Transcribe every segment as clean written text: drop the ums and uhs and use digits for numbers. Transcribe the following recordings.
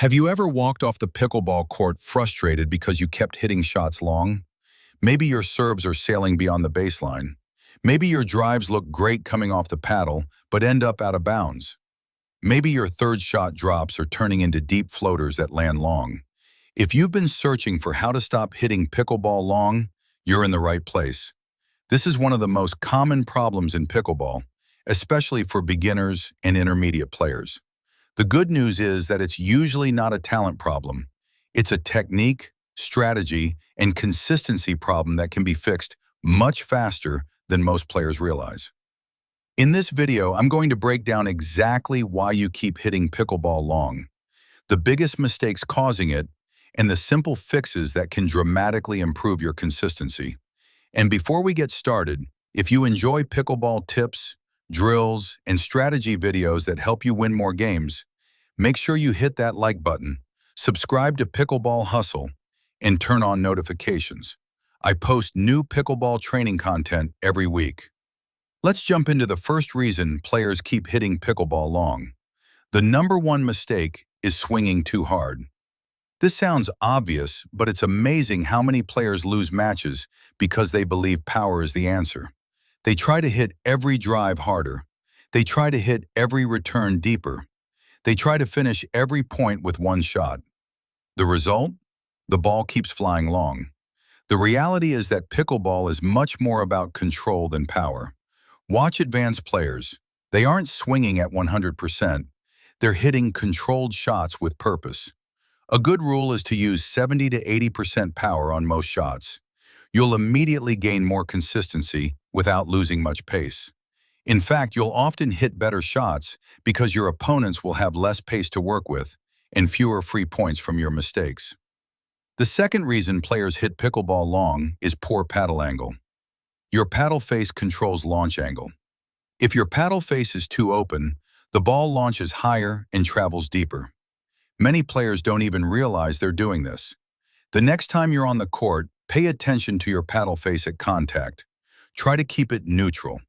Have you ever walked off the pickleball court frustrated because you kept hitting shots long? Maybe your serves are sailing beyond the baseline. Maybe your drives look great coming off the paddle, but end up out of bounds. Maybe your third shot drops are turning into deep floaters that land long. If you've been searching for how to stop hitting pickleball long, you're in the right place. This is one of the most common problems in pickleball, especially for beginners and intermediate players. The good news is that it's usually not a talent problem. It's a technique, strategy, and consistency problem that can be fixed much faster than most players realize. In this video, I'm going to break down exactly why you keep hitting pickleball long, the biggest mistakes causing it, and the simple fixes that can dramatically improve your consistency. And before we get started, if you enjoy pickleball tips, drills, and strategy videos that help you win more games, make sure you hit that like button, subscribe to Pickleball Hustle, and turn on notifications. I post new pickleball training content every week. Let's jump into the first reason players keep hitting pickleball long. The number one mistake is swinging too hard. This sounds obvious, but it's amazing how many players lose matches because they believe power is the answer. They try to hit every drive harder. They try to hit every return deeper. They try to finish every point with one shot. The result? The ball keeps flying long. The reality is that pickleball is much more about control than power. Watch advanced players. They aren't swinging at 100%. They're hitting controlled shots with purpose. A good rule is to use 70 to 80% power on most shots. You'll immediately gain more consistency without losing much pace. In fact, you'll often hit better shots because your opponents will have less pace to work with and fewer free points from your mistakes. The second reason players hit pickleball long is poor paddle angle. Your paddle face controls launch angle. If your paddle face is too open, the ball launches higher and travels deeper. Many players don't even realize they're doing this. The next time you're on the court, pay attention to your paddle face at contact. Try to keep it neutral.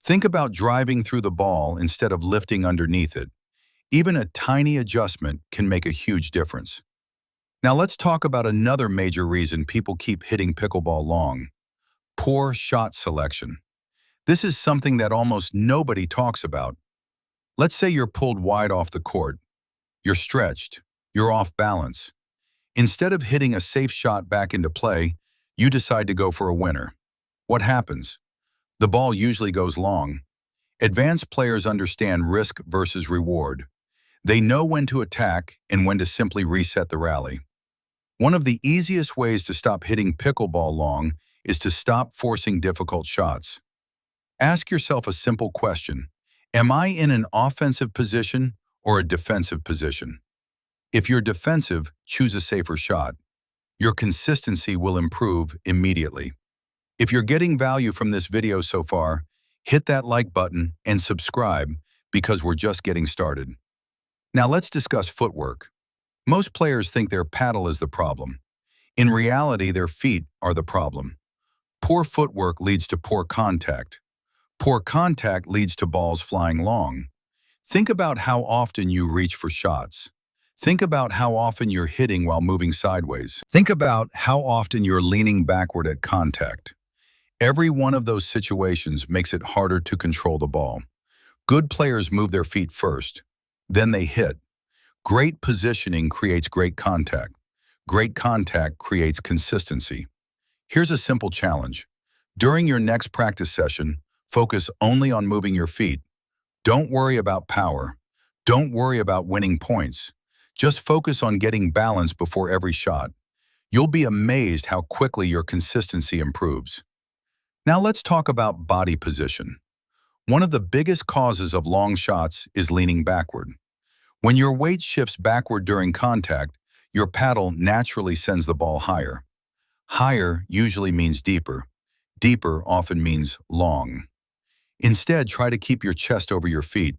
Think about driving through the ball instead of lifting underneath it. Even a tiny adjustment can make a huge difference. Now let's talk about another major reason people keep hitting pickleball long: poor shot selection. This is something that almost nobody talks about. Let's say you're pulled wide off the court. You're stretched. You're off balance. Instead of hitting a safe shot back into play, you decide to go for a winner. What happens? The ball usually goes long. Advanced players understand risk versus reward. They know when to attack and when to simply reset the rally. One of the easiest ways to stop hitting pickleball long is to stop forcing difficult shots. Ask yourself a simple question: am I in an offensive position or a defensive position? If you're defensive, choose a safer shot. Your consistency will improve immediately. If you're getting value from this video so far, hit that like button and subscribe because we're just getting started. Now let's discuss footwork. Most players think their paddle is the problem. In reality, their feet are the problem. Poor footwork leads to poor contact. Poor contact leads to balls flying long. Think about how often you reach for shots. Think about how often you're hitting while moving sideways. Think about how often you're leaning backward at contact. Every one of those situations makes it harder to control the ball. Good players move their feet first, then they hit. Great positioning creates great contact. Great contact creates consistency. Here's a simple challenge. During your next practice session, focus only on moving your feet. Don't worry about power. Don't worry about winning points. Just focus on getting balance before every shot. You'll be amazed how quickly your consistency improves. Now let's talk about body position. One of the biggest causes of long shots is leaning backward. When your weight shifts backward during contact, your paddle naturally sends the ball higher. Higher usually means deeper. Deeper often means long. Instead, try to keep your chest over your feet.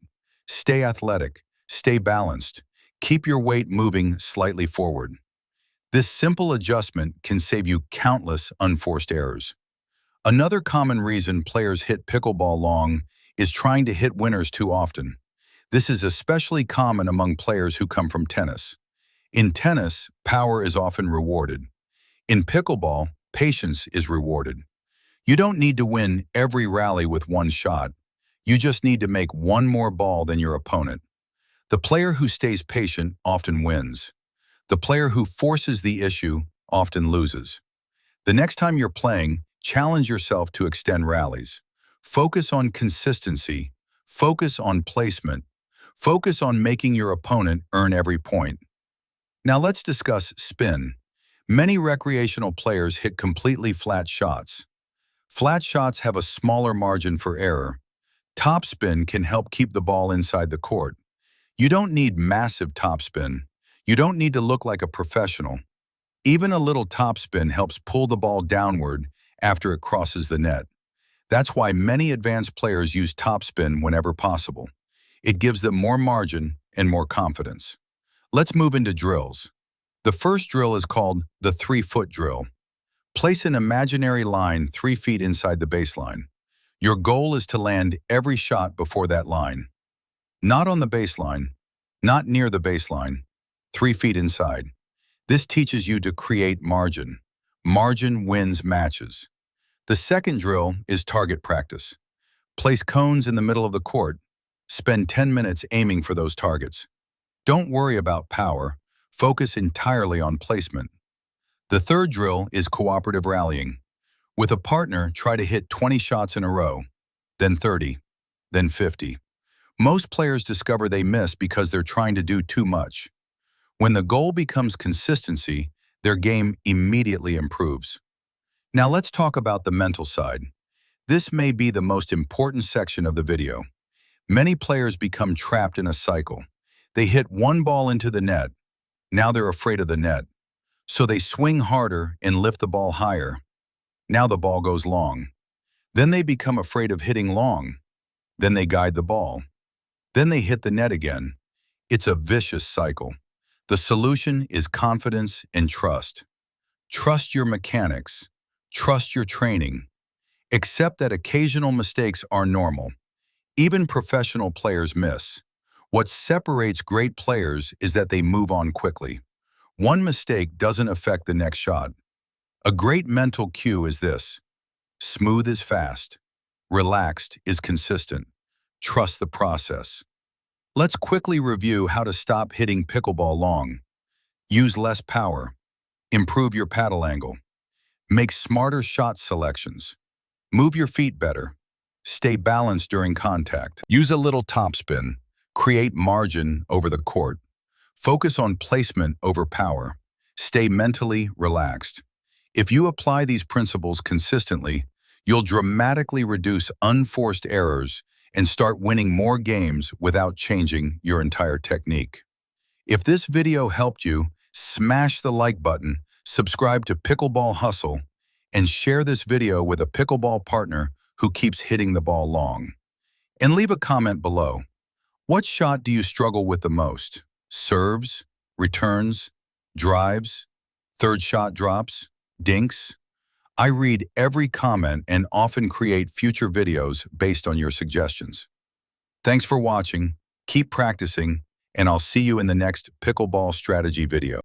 Stay athletic. Stay balanced. Keep your weight moving slightly forward. This simple adjustment can save you countless unforced errors. Another common reason players hit pickleball long is trying to hit winners too often. This is especially common among players who come from tennis. In tennis, power is often rewarded. In pickleball, patience is rewarded. You don't need to win every rally with one shot. You just need to make one more ball than your opponent. The player who stays patient often wins. The player who forces the issue often loses. The next time you're playing, challenge yourself to extend rallies. Focus on consistency. Focus on placement. Focus on making your opponent earn every point. Now let's discuss spin. Many recreational players hit completely flat shots. Flat shots have a smaller margin for error. Topspin can help keep the ball inside the court. You don't need massive topspin. You don't need to look like a professional. Even a little topspin helps pull the ball downward after it crosses the net. That's why many advanced players use topspin whenever possible. It gives them more margin and more confidence. Let's move into drills. The first drill is called the 3-foot drill. Place an imaginary line 3 feet inside the baseline. Your goal is to land every shot before that line. Not on the baseline, not near the baseline, 3 feet inside. This teaches you to create margin. Margin wins matches. The second drill is target practice. Place cones in the middle of the court. Spend 10 minutes aiming for those targets. Don't worry about power. Focus entirely on placement. The third drill is cooperative rallying. With a partner, try to hit 20 shots in a row, then 30, then 50. Most players discover they miss because they're trying to do too much. When the goal becomes consistency, their game immediately improves. Now let's talk about the mental side. This may be the most important section of the video. Many players become trapped in a cycle. They hit one ball into the net. Now they're afraid of the net. So they swing harder and lift the ball higher. Now the ball goes long. Then they become afraid of hitting long. Then they guide the ball. Then they hit the net again. It's a vicious cycle. The solution is confidence and trust. Trust your mechanics. Trust your training. Accept that occasional mistakes are normal. Even professional players miss. What separates great players is that they move on quickly. One mistake doesn't affect the next shot. A great mental cue is this: smooth is fast. Relaxed is consistent. Trust the process. Let's quickly review how to stop hitting pickleball long. Use less power. Improve your paddle angle. Make smarter shot selections. Move your feet better. Stay balanced during contact. Use a little topspin. Create margin over the court. Focus on placement over power. Stay mentally relaxed. If you apply these principles consistently, you'll dramatically reduce unforced errors and start winning more games without changing your entire technique. If this video helped you, smash the like button, subscribe to Pickleball Hustle, and share this video with a pickleball partner who keeps hitting the ball long. And leave a comment below. What shot do you struggle with the most? Serves, returns, drives, third shot drops, dinks? I read every comment and often create future videos based on your suggestions. Thanks for watching, keep practicing, and I'll see you in the next pickleball strategy video.